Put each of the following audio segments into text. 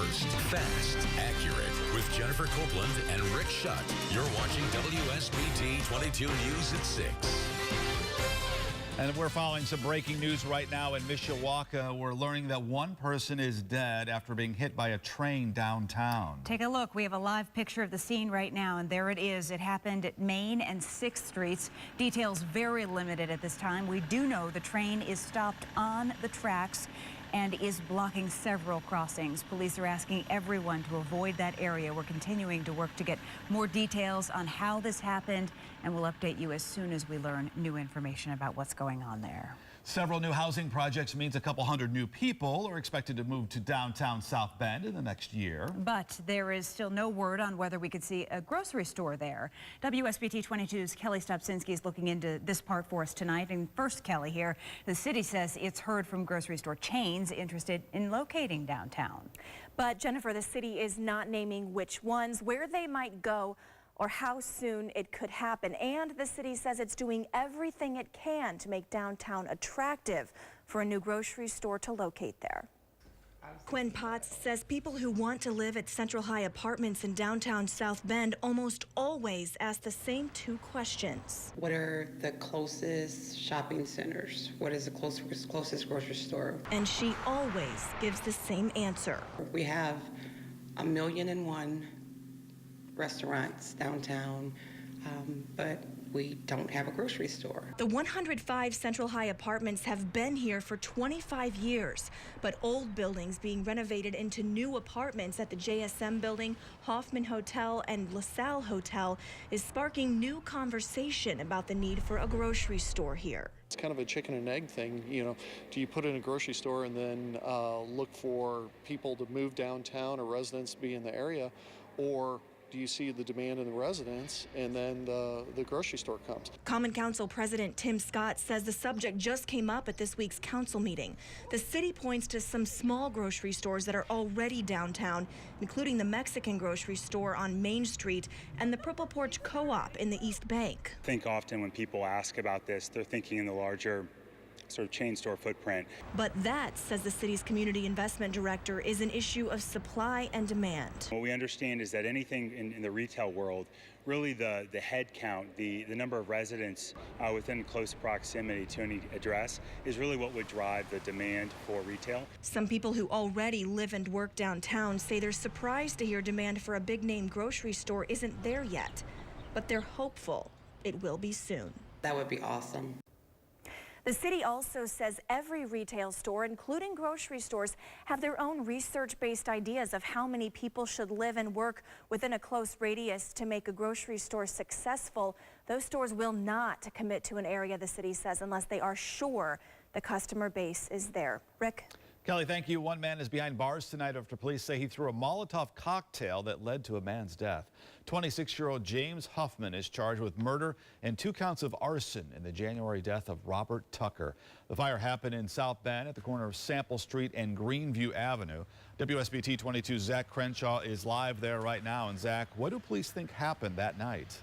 first, fast, accurate. With Jennifer Copeland and Rick Shutt. You're watching WSBT 22 News at 6. And we're following some breaking news right now in Mishawaka. We're learning that one person is dead after being hit by a train downtown. Take a look. We have a live picture of the scene right now, and there it is. It happened at Main and 6th Streets. Details very limited at this time. We do know the train is stopped on the tracks and is blocking several crossings. Police are asking everyone to avoid that area. We're continuing to work to get more details on how this happened, and we'll update you as soon as we learn new information about what's going on there. Several new housing projects means a couple hundred new people are expected to move to downtown South Bend in the next year. But there is still no word on whether we could see a grocery store there. WSBT 22's Kelly Stopczynski is looking into this part for us tonight. And first, Kelly, here, the city says it's heard from grocery store chains interested in locating downtown. But Jennifer, the city is not naming which ones, where they might go, or how soon it could happen. And the city says it's doing everything it can to make downtown attractive for a new grocery store to locate there. Quinn Potts says people who want to live at Central High Apartments in downtown South Bend almost always ask the same two questions. What are the closest shopping centers? What is the closest grocery store? And she always gives the same answer. We have 1,000,001 restaurants downtown, but we don't have a grocery store. The 105 Central High Apartments have been here for 25 years, but old buildings being renovated into new apartments at the JSM building, Hoffman Hotel, and LaSalle Hotel is sparking new conversation about the need for a grocery store here. It's kind of a chicken and egg thing, you know. Do you put in a grocery store and then look for people to move downtown or residents to be in the area, or do you see the demand in the residents and then the grocery store comes? Common Council President Tim Scott says the subject just came up at this week's council meeting. The city points to some small grocery stores that are already downtown, including the Mexican grocery store on Main Street and the Purple Porch Co-op in the East Bank. I think often when people ask about this, they're thinking in the larger sort of chain store footprint. But that, says the city's community investment director, is an issue of supply and demand. What we understand is that anything in the retail world, really the head count, the number of residents within close proximity to any address is really what would drive the demand for retail. Some people who already live and work downtown say they're surprised to hear demand for a big-name grocery store isn't there yet, but they're hopeful it will be soon. That would be awesome. The city also says every retail store, including grocery stores, have their own research-based ideas of how many people should live and work within a close radius to make a grocery store successful. Those stores will not commit to an area, the city says, unless they are sure the customer base is there. Rick? Kelly, thank you. One man is behind bars tonight after police say he threw a Molotov cocktail that led to a man's death. 26-year-old James Huffman is charged with murder and 2 counts of arson in the January death of Robert Tucker. The fire happened in South Bend at the corner of Sample Street and Greenview Avenue. WSBT 22's Zach Crenshaw is live there right now. And Zach, what do police think happened that night?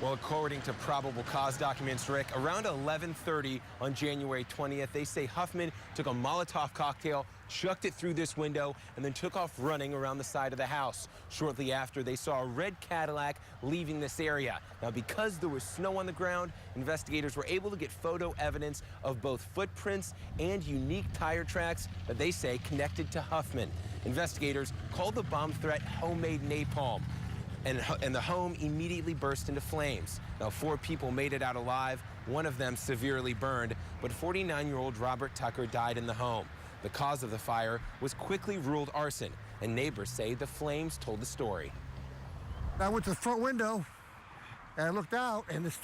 Well, according to probable cause documents, Rick, around 11:30 on January 20th, they say Huffman took a Molotov cocktail, chucked it through this window, and then took off running around the side of the house. Shortly after, they saw a red Cadillac leaving this area. Now, because there was snow on the ground, investigators were able to get photo evidence of both footprints and unique tire tracks that they say connected to Huffman. Investigators called the bomb threat homemade napalm. And the home immediately burst into flames. Now, 4 people made it out alive, one of them severely burned, but 49-year-old Robert Tucker died in the home. The cause of the fire was quickly ruled arson, and neighbors say the flames told the story. I went to the front window, and I looked out, and it's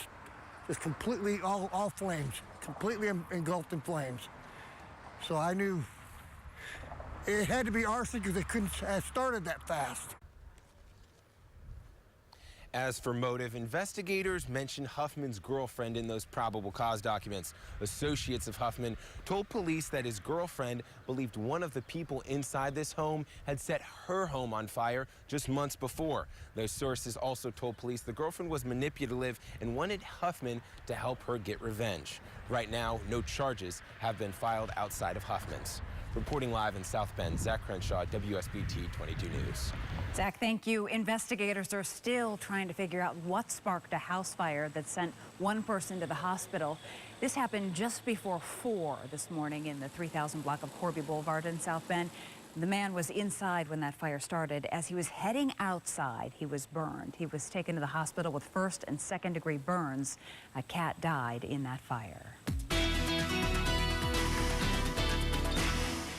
just completely all flames, completely engulfed in flames. So I knew it had to be arson because it couldn't have started that fast. As for motive, investigators mentioned Huffman's girlfriend in those probable cause documents. Associates of Huffman told police that his girlfriend believed one of the people inside this home had set her home on fire just months before. Those sources also told police the girlfriend was manipulative and wanted Huffman to help her get revenge. Right now, no charges have been filed outside of Huffman's. Reporting live in South Bend, Zach Crenshaw, WSBT 22 News. Zach, thank you. Investigators are still trying to figure out what sparked a house fire that sent one person to the hospital. This happened just before 4 this morning in the 3000 block of Corby Boulevard in South Bend. The man was inside when that fire started. As he was heading outside, he was burned. He was taken to the hospital with first and second degree burns. A cat died in that fire.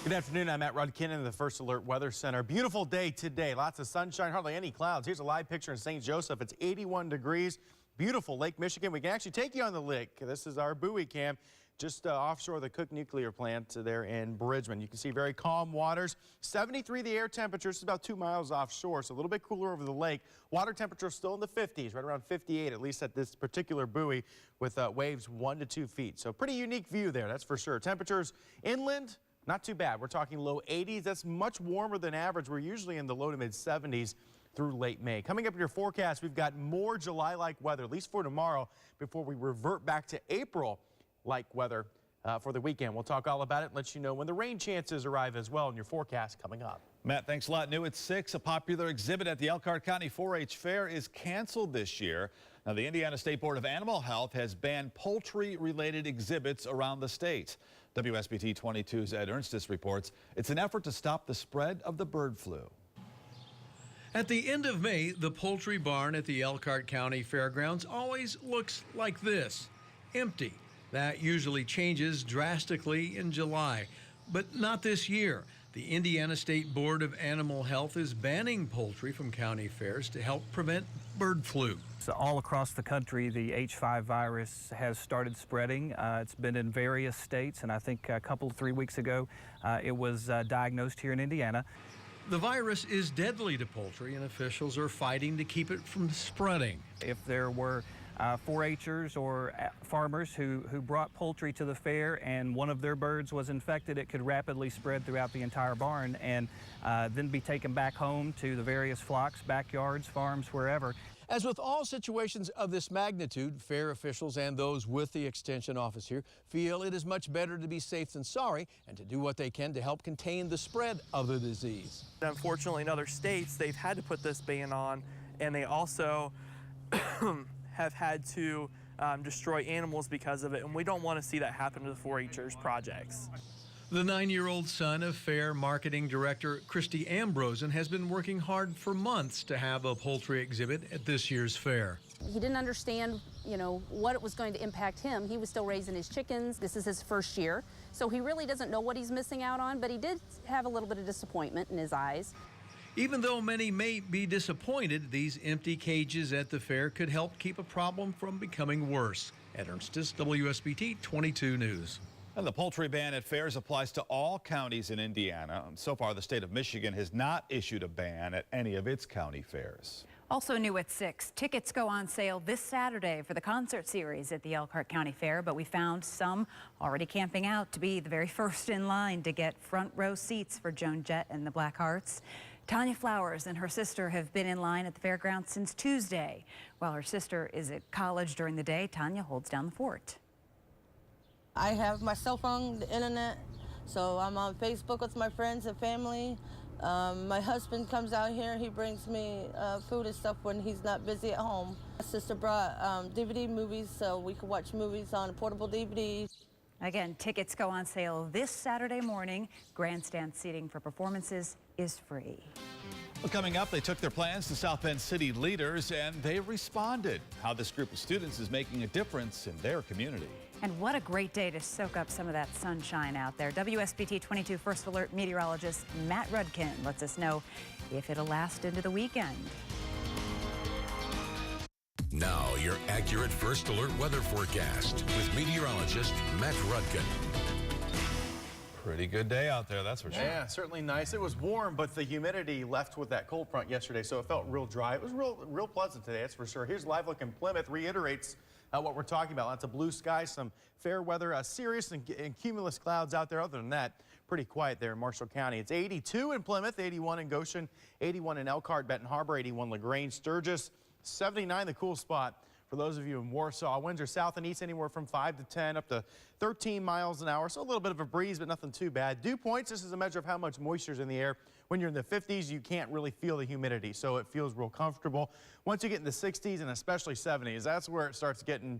Good afternoon, I'm Matt Rudkin in the First Alert Weather Center. Beautiful day today, lots of sunshine, hardly any clouds. Here's a live picture in St. Joseph. It's 81 degrees, beautiful Lake Michigan. We can actually take you on the lake. This is our buoy camp just offshore the Cook Nuclear Plant there in Bridgman. You can see very calm waters. 73 the air temperature, it's about 2 miles offshore, so a little bit cooler over the lake. Water temperature still in the 50s, right around 58, at least at this particular buoy, with waves 1 to 2 feet. So pretty unique view there, that's for sure. Temperatures inland, not too bad. We're talking low 80s. That's much warmer than average. We're usually in the low to mid 70s through late May. Coming up in your forecast, we've got more July-like weather, at least for tomorrow, before we revert back to April-like weather for the weekend. We'll talk all about it and let you know when the rain chances arrive as well in your forecast coming up. Matt, thanks a lot. New at 6, a popular exhibit at the Elkhart County 4-H Fair is canceled this year. Now, the Indiana State Board of Animal Health has banned poultry-related exhibits around the state. WSBT 22's Ed Ernstis reports it's an effort to stop the spread of the bird flu. At the end of May, the poultry barn at the Elkhart County Fairgrounds always looks like this, empty. That usually changes drastically in July, but not this year. The Indiana State Board of Animal Health is banning poultry from county fairs to help prevent bird flu. So all across the country, the H5 virus has started spreading. It's been in various states, and I think a couple, 3 weeks ago, it was diagnosed here in Indiana. The virus is deadly to poultry, and officials are fighting to keep it from spreading. If there were 4-H'ers or farmers who brought poultry to the fair and one of their birds was infected, it could rapidly spread throughout the entire barn and then be taken back home to the various flocks, backyards, farms, wherever. As with all situations of this magnitude, fair officials and those with the Extension office here feel it is much better to be safe than sorry and to do what they can to help contain the spread of the disease. Unfortunately, in other states, they've had to put this ban on, and they also have had to destroy animals because of it, and we don't want to see that happen to the 4-H'ers projects. The 9-year-old son of Fair Marketing Director Christy Ambrosen has been working hard for months to have a poultry exhibit at this year's fair. He didn't understand, what it was going to impact him. He was still raising his chickens. This is his first year, so he really doesn't know what he's missing out on, but he did have a little bit of disappointment in his eyes. Even though many may be disappointed, these empty cages at the fair could help keep a problem from becoming worse. Ed Ernstis, WSBT 22 News. And the poultry ban at fairs applies to all counties in Indiana. So far, the state of Michigan has not issued a ban at any of its county fairs. Also new at 6, tickets go on sale this Saturday for the concert series at the Elkhart County Fair, but we found some already camping out to be the very first in line to get front row seats for Joan Jett and the Blackhearts. Tanya Flowers and her sister have been in line at the fairgrounds since Tuesday. While her sister is at college during the day, Tanya holds down the fort. I have my cell phone, the internet, so I'm on Facebook with my friends and family. My husband comes out here, he brings me food and stuff when he's not busy at home. My sister brought DVD movies so we could watch movies on a portable DVD. Again, tickets go on sale this Saturday morning. Grandstand seating for performances is free. Well, coming up, they took their plans to South Bend city leaders and they responded. How this group of students is making a difference in their community. And what a great day to soak up some of that sunshine out there. WSBT 22 First Alert meteorologist Matt Rudkin lets us know if it'll last into the weekend. Now, your accurate First Alert weather forecast with meteorologist Matt Rudkin. Pretty good day out there, that's for sure. Yeah, certainly nice. It was warm, but the humidity left with that cold front yesterday, so it felt real dry. It was real pleasant today, that's for sure. Here's live look in Plymouth, reiterates what we're talking about. Lots of blue skies, some fair weather, serious and cumulus clouds out there. Other than that, pretty quiet there in Marshall County. It's 82 in Plymouth, 81 in Goshen, 81 in Elkhart, Benton Harbor, 81 LaGrange, Sturgis, 79 the cool spot For those of you in Warsaw, winds are south and east anywhere from 5 to 10 up to 13 miles an hour. So a little bit of a breeze, but nothing too bad. Dew points, this is a measure of how much moisture is in the air. When you're in the 50s, you can't really feel the humidity, so it feels real comfortable. Once you get in the 60s and especially 70s, that's where it starts getting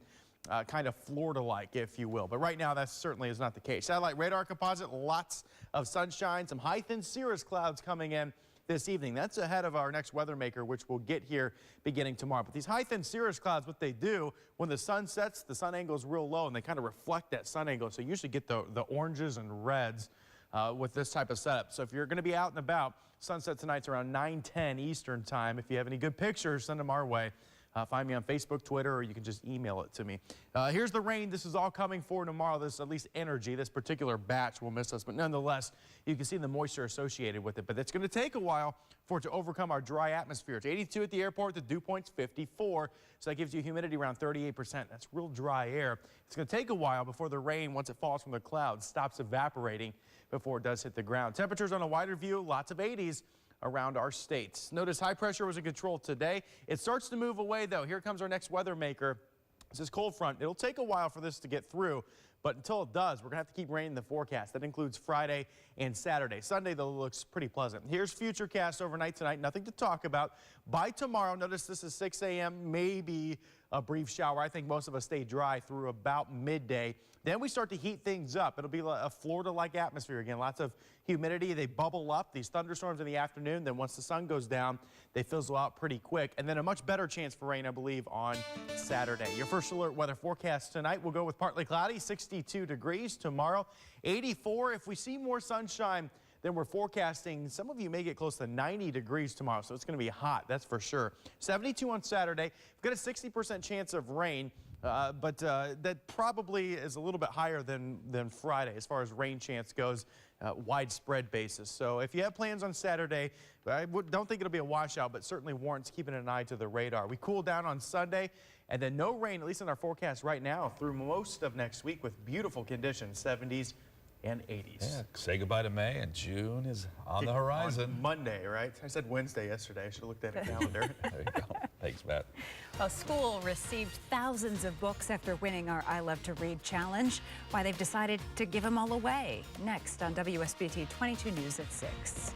kind of Florida-like, if you will. But right now, that certainly is not the case. Satellite radar composite, lots of sunshine, some high-thin cirrus clouds coming in this evening. That's ahead of our next weather maker, which will get here beginning tomorrow. But these high-thin cirrus clouds, what they do, when the sun sets, the sun angle is real low, and they kind of reflect that sun angle. So you usually get the oranges and reds with this type of setup. So if you're going to be out and about, sunset tonight's around 9:10 Eastern time. If you have any good pictures, send them our way. Find me on Facebook, Twitter, or you can just email it to me. Here's the rain. This is all coming for tomorrow. This, at least energy, this particular batch will miss us. But nonetheless, you can see the moisture associated with it. But it's going to take a while for it to overcome our dry atmosphere. It's 82 at the airport. The dew point's 54. So that gives you humidity around 38%. That's real dry air. It's going to take a while before the rain, once it falls from the clouds, stops evaporating before it does hit the ground. Temperatures on a wider view, lots of 80s. Around our states. Notice high pressure was in control today. It starts to move away, though. Here comes our next weather maker. It's this cold front. It'll take a while for this to get through, but until it does, we're going to have to keep rain in the forecast. That includes Friday and Saturday. Sunday, though, looks pretty pleasant. Here's futurecast overnight tonight. Nothing to talk about. By tomorrow, notice this is 6 a.m., maybe a brief shower. I think most of us stay dry through about midday. Then we start to heat things up. It'll be a Florida-like atmosphere again. Lots of humidity. They bubble up. These thunderstorms in the afternoon. Then once the sun goes down, they fizzle out pretty quick. And then a much better chance for rain, I believe, on Saturday. Your first alert weather forecast tonight will go with partly cloudy, 62 degrees. Tomorrow, 84. If we see more sunshine, then we're forecasting, some of you may get close to 90 degrees tomorrow, so it's going to be hot, that's for sure. 72 on Saturday. We've got a 60% chance of rain, but that probably is a little bit higher than Friday as far as rain chance goes, widespread basis. So if you have plans on Saturday, I don't think it'll be a washout, but certainly warrants keeping an eye to the radar. We cool down on Sunday, and then no rain, at least in our forecast right now, through most of next week with beautiful conditions, 70s and 80s. Yeah, say goodbye to May, and June is on the horizon. On Monday, right? I said Wednesday yesterday. I should have looked at a calendar. There you go. Thanks, Matt. A school received thousands of books after winning our I Love to Read challenge. Why they've decided to give them all away. Next on WSBT 22 News at 6.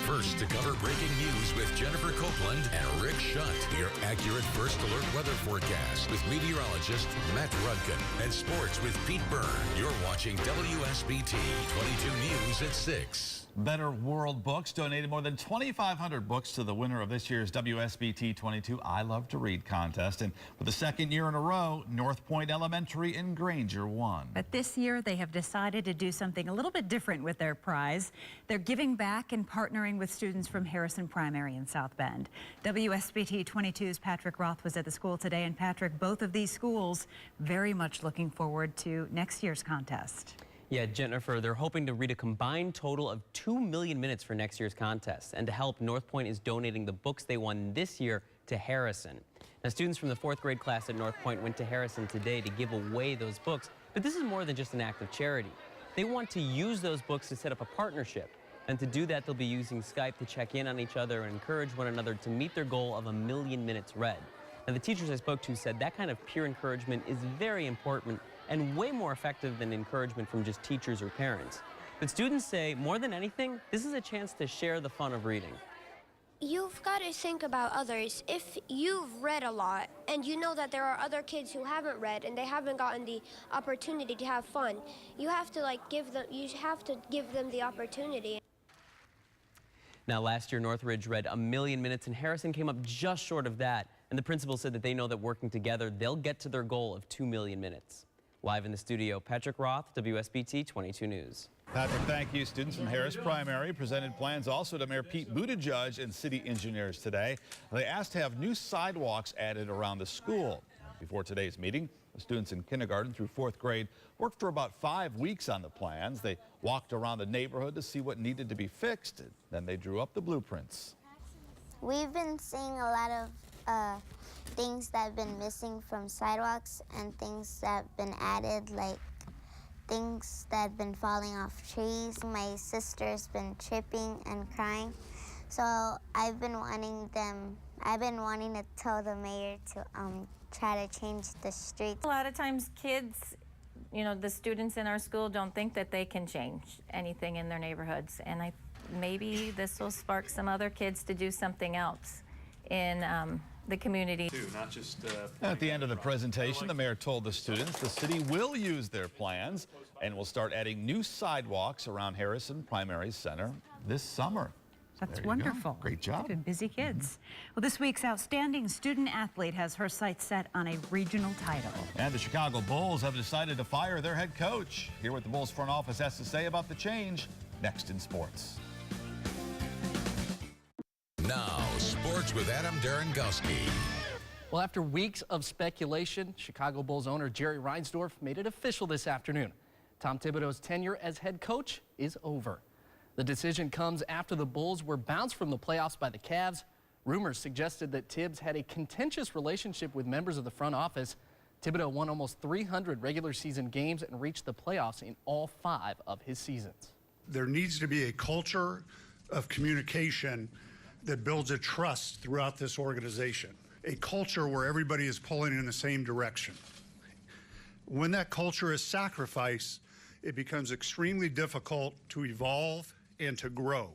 First to cover breaking news with Jennifer Copeland and Rick Shutt. Your accurate first alert weather forecast with meteorologist Matt Rudkin and sports with Pete Byrne. You're watching WSBT 22 News at 6. Better World Books donated more than 2,500 books to the winner of this year's WSBT 22 I Love to Read contest. And for the second year in a row, North Point Elementary in Granger won. But this year, they have decided to do something a little bit different with their prize. They're giving back and partnering with students from Harrison Primary in South Bend. WSBT 22's Patrick Roth was at the school today. And Patrick, both of these schools very much looking forward to next year's contest. Yeah, Jennifer, they're hoping to read a combined total of 2 million minutes for next year's contest. And to help, North Point is donating the books they won this year to Harrison. Now, students from the 4th grade class at North Point went to Harrison today to give away those books. But this is more than just an act of charity. They want to use those books to set up a partnership. And to do that, they'll be using Skype to check in on each other and encourage one another to meet their goal of 1 million minutes read. Now, the teachers I spoke to said that kind of peer encouragement is very important and way more effective than encouragement from just teachers or parents. But students say, more than anything, this is a chance to share the fun of reading. You've got to think about others. If you've read a lot and you know that there are other kids who haven't read and they haven't gotten the opportunity to have fun, you have to give them the opportunity. Now, last year, Northridge read 1 million minutes and Harrison came up just short of that. And the principal said that they know that working together, they'll get to their goal of 2 million minutes. Live in the studio, Patrick Roth, WSBT 22 News. Patrick, thank you. Students from Harris Primary presented plans also to Mayor Pete Buttigieg and city engineers today. They asked to have new sidewalks added around the school. Before today's meeting, the students in kindergarten through 4th grade worked for about 5 weeks on the plans. They walked around the neighborhood to see what needed to be fixed. Then they drew up the blueprints. We've been seeing a lot of things that have been missing from sidewalks and things that have been added, like things that have been falling off trees. My sister's been tripping and crying, so I've been wanting them I've been wanting to tell the mayor to try to change the streets. A lot of times kids, you know, the students in our school don't think that they can change anything in their neighborhoods. And maybe this will spark some other kids to do something else in the community. Not just, at the end of the presentation, the mayor told the students the city will use their plans and will start adding new sidewalks around Harrison Primary Center this summer. That's wonderful. Great job. Good, busy kids. Well, this week's outstanding student athlete has her sights set on a regional title. And the Chicago Bulls have decided to fire their head coach. Hear what the Bulls front office has to say about the change next in sports. Now, sports with Adam Darengowski. Well, after weeks of speculation, Chicago Bulls owner Jerry Reinsdorf made it official this afternoon. Tom Thibodeau's tenure as head coach is over. The decision comes after the Bulls were bounced from the playoffs by the Cavs. Rumors suggested that Tibbs had a contentious relationship with members of the front office. Thibodeau won almost 300 regular season games and reached the playoffs in all 5 of his seasons. There needs to be a culture of communication that builds a trust throughout this organization, a culture where everybody is pulling in the same direction. When that culture is sacrificed, it becomes extremely difficult to evolve and to grow.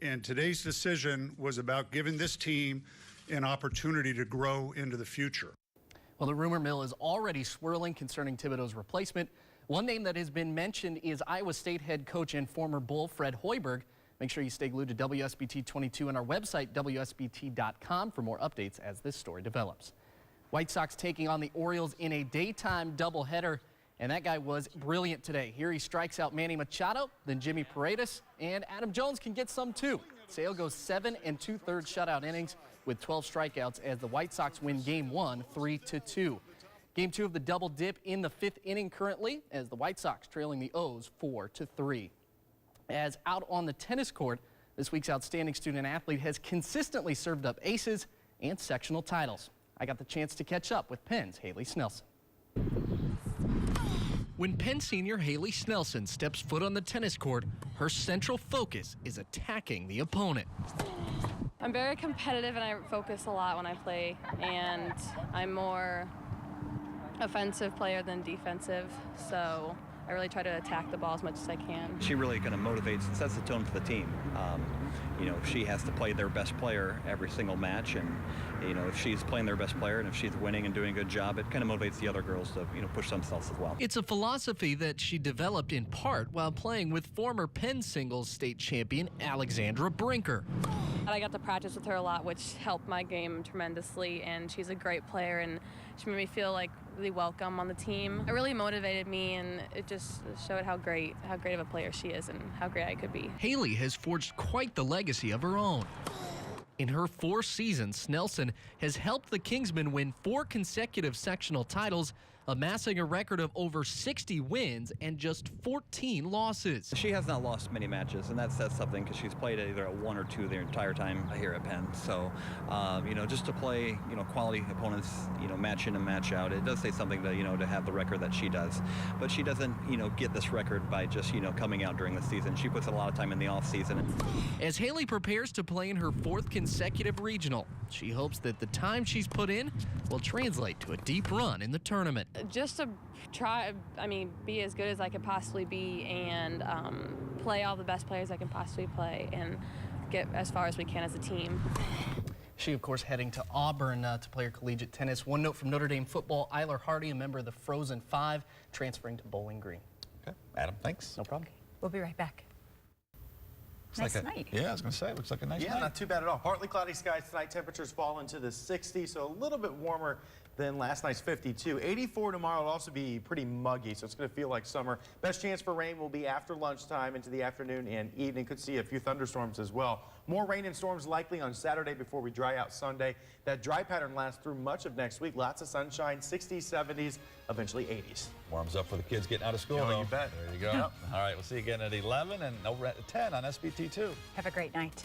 And today's decision was about giving this team an opportunity to grow into the future. Well, the rumor mill is already swirling concerning Thibodeau's replacement. One name that has been mentioned is Iowa State head coach and former Bull Fred Hoiberg. Make sure you stay glued to WSBT 22 and our website, WSBT.com, for more updates as this story develops. White Sox taking on the Orioles in a daytime doubleheader. And that guy was brilliant today. Here he strikes out Manny Machado, then Jimmy Paredes, and Adam Jones can get some too. Sale goes 7 2/3 shutout innings with 12 strikeouts as the White Sox win Game 1 3-2. Game 2 of the double dip in the 5th inning currently as the White Sox trailing the O's 4-3. As out on the tennis court, this week's outstanding student athlete has consistently served up aces and sectional titles. I got the chance to catch up with Penn's Haley Snelson. When Penn senior Haley Snelson steps foot on the tennis court, her central focus is attacking the opponent. I'm very competitive and I focus a lot when I play, and I'm more offensive player than defensive, so I really try to attack the ball as much as I can. She really kind of motivates and sets the tone for the team. You know, she has to play their best player every single match, and you know, if she's playing their best player and if she's winning and doing a good job, it kind of motivates the other girls to, you know, push themselves as well. It's a philosophy that she developed in part while playing with former Penn singles state champion Alexandra Brinker. I got to practice with her a lot, which helped my game tremendously, and she's a great player, and she made me feel like really welcome on the team. It really motivated me, and it just showed how great of a player she is and how great I could be. Haley has forged quite the legacy of her own. In her 4 seasons, Snelson has helped the Kingsmen win 4 consecutive sectional titles, amassing a record of over 60 wins and just 14 losses. She has not lost many matches, and that says something because she's played either at 1 or 2 the entire time here at Penn. So, you know, just to play, you know, quality opponents, you know, match in and match out, it does say something to, you know, to have the record that she does. But she doesn't, you know, get this record by just, you know, coming out during the season. She puts a lot of time in the off season. As Haley prepares to play in her 4th consecutive regional, she hopes that the time she's put in will translate to a deep run in the tournament. Just to try, be as good as I could possibly be and play all the best players I can possibly play and get as far as we can as a team. She, of course, heading to Auburn to play her collegiate tennis. One note from Notre Dame football, Eiler Hardy, a member of the Frozen Five, transferring to Bowling Green. Okay, Adam, thanks. No problem. We'll be right back. Nice night. Yeah, I was going to say, it looks like a nice night. Yeah, not too bad at all. Partly cloudy skies tonight. Temperatures fall into the 60s, so a little bit warmer than last night's 52. 84 tomorrow will also be pretty muggy, so it's going to feel like summer. Best chance for rain will be after lunchtime into the afternoon and evening. Could see a few thunderstorms as well. More rain and storms likely on Saturday before we dry out Sunday. That dry pattern lasts through much of next week. Lots of sunshine, 60s, 70s, eventually 80s. Warms up for the kids getting out of school, though. You bet. There you go. All right, we'll see you again at 11 and over at 10 on SBT2. Have a great night.